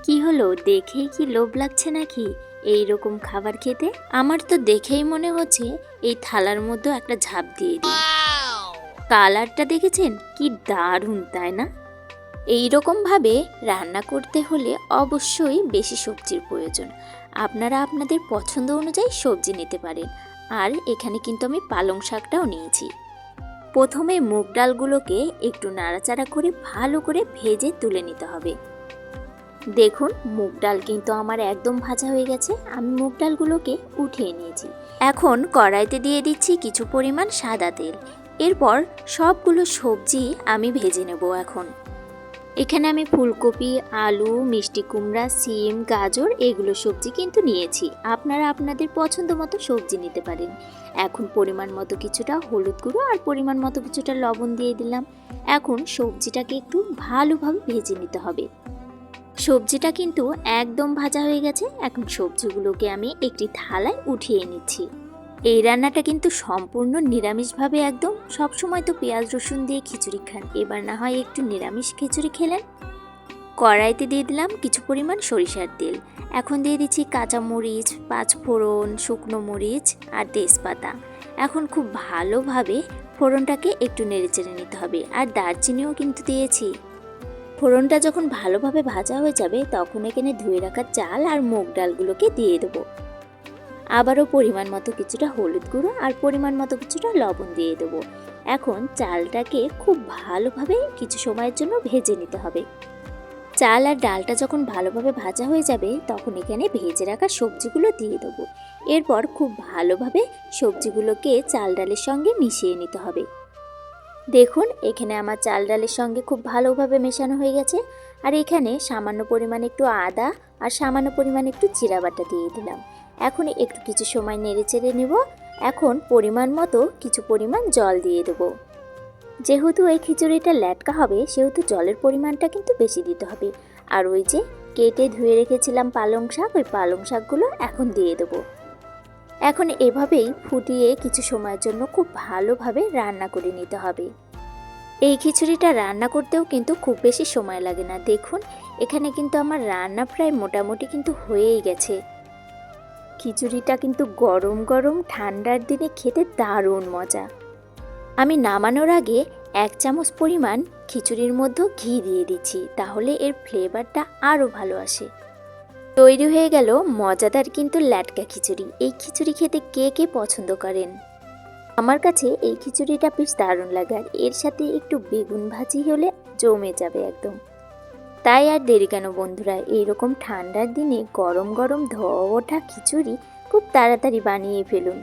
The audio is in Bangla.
কি হলো, দেখেই কি লোভ লাগছে নাকি এই রকম খাবার খেতে? আমার তো দেখেই মনে হচ্ছে এই থালার মধ্যে একটা ঝাঁপ দিয়ে দিই। কালারটা দেখেছেন কি দারুণ, তাই না? এই রকম ভাবে রান্না করতে হলে অবশ্যই বেশি সবজির প্রয়োজন। আপনারা আপনাদের পছন্দ অনুযায়ী সবজি নিতে পারেন। আর এখানে কিন্তু আমি পালং শাকটাও নিয়েছি। প্রথমে মুগ ডালগুলোকে একটু নাড়াচাড়া করে ভালো করে ভেজে তুলে নিতে হবে। দেখুন, মুগ ডাল কিন্তু আমার একদম ভাজা হয়ে গেছে। আমি মুগ ডালগুলোকে উঠিয়ে নিয়েছি। এখন কড়াইতে দিয়ে দিচ্ছি কিছু পরিমাণ সাদা তেল। এরপর সবগুলো সবজি আমি ভেজে নেব। এখন এখানে আমি ফুলকপি, আলু, মিষ্টি কুমড়া, সিম, গাজর এগুলো সবজি কিন্তু নিয়েছি। আপনারা আপনাদের পছন্দ মতো সবজি নিতে পারেন। এখন পরিমাণ মতো কিছুটা হলুদ গুঁড়ো আর পরিমাণ মতো কিছুটা লবণ দিয়ে দিলাম। এখন সবজিটাকে একটু ভালোভাবে ভেজে নিতে হবে। সবজিটা কিন্তু একদম ভাজা হয়ে গেছে। এখন সবজিগুলোকে আমি একটি থালায় উঠিয়ে নিচ্ছি। এই রান্নাটা কিন্তু সম্পূর্ণ নিরামিষভাবে, একদম সবসময় তো পেঁয়াজ রসুন দিয়ে খিচুড়ি খান, এবার না হয় একটু নিরামিষ খিচুড়ি খেলেন। কড়াইতে দিয়ে দিলাম কিছু পরিমাণ সরিষার তেল। এখন দিয়ে দিচ্ছি কাঁচা মরিচ, পাঁচফোড়ন, শুকনো মরিচ আর তেজপাতা। এখন খুব ভালোভাবে ফোড়নটাকে একটু নেড়েচেড়ে নিতে হবে। আর দারচিনিও কিন্তু দিয়েছি। ফোড়নটা যখন ভালোভাবে ভাজা হয়ে যাবে তখন এখানে ধুয়ে রাখা চাল আর মুগ ডালগুলোকে দিয়ে দেবো। আবারও পরিমাণ মতো কিছুটা হলুদ গুঁড়ো আর পরিমাণ মতো কিছুটা লবণ দিয়ে দেবো। এখন চালটাকে খুব ভালোভাবে কিছু সময়ের জন্য ভেজে নিতে হবে। চাল আর ডালটা যখন ভালোভাবে ভাজা হয়ে যাবে তখন এখানে ভেজে রাখা সবজিগুলো দিয়ে দেবো। এরপর খুব ভালোভাবে সবজিগুলোকে চাল ডালের সঙ্গে মিশিয়ে নিতে হবে। দেখুন, এখানে আমার চাল ডালের সঙ্গে খুব ভালোভাবে মেশানো হয়ে গেছে। আর এখানে সামান্য পরিমাণে একটু আদা আর সামান্য পরিমাণে একটু জিরা বাটা দিয়ে দিলাম। এখন একটু কিছু সময় নেড়ে চেড়ে নেব। এখন পরিমাণ মতো কিছু পরিমাণ জল দিয়ে দেবো। যেহেতু এই খিচুড়িটা ল্যাটকা হবে সেহেতু জলের পরিমাণটা কিন্তু বেশি দিতে হবে। আর ওই যে কেটে ধুয়ে রেখেছিলাম পালং শাক, ওই পালং শাকগুলো এখন দিয়ে দেবো। এখন এভাবেই ফুটিয়ে কিছু সময়ের জন্য খুব ভালোভাবে রান্না করে নিতে হবে। এই খিচুড়িটা রান্না করতেও কিন্তু খুব বেশি সময় লাগে না। দেখুন, এখানে কিন্তু আমার রান্না প্রায় মোটামুটি কিন্তু হয়েই গেছে। খিচুড়িটা কিন্তু গরম গরম ঠান্ডার দিনে খেতে দারুণ মজা। আমি নামানোর আগে 1 চামচ পরিমাণ খিচুড়ির মধ্যে ঘি দিয়ে দিচ্ছি, তাহলে এর ফ্লেভারটা আরও ভালো আসে। তৈরি হয়ে গেল মজাদার কিন্তু ল্যাটকা খিচুড়ি। এই খিচুড়ি খেতে কে কে পছন্দ করেন? আমার কাছে এই খিচুড়িটা বেশ দারুণ লাগে। আর এর সাথে একটু বেগুন ভাজি হলে জমে যাবে একদম। তাই আর দেরি কেন বন্ধুরা, এইরকম ঠান্ডার দিনে গরম গরম ধোয়া ওঠা খিচুড়ি খুব তাড়াতাড়ি বানিয়ে ফেলুন।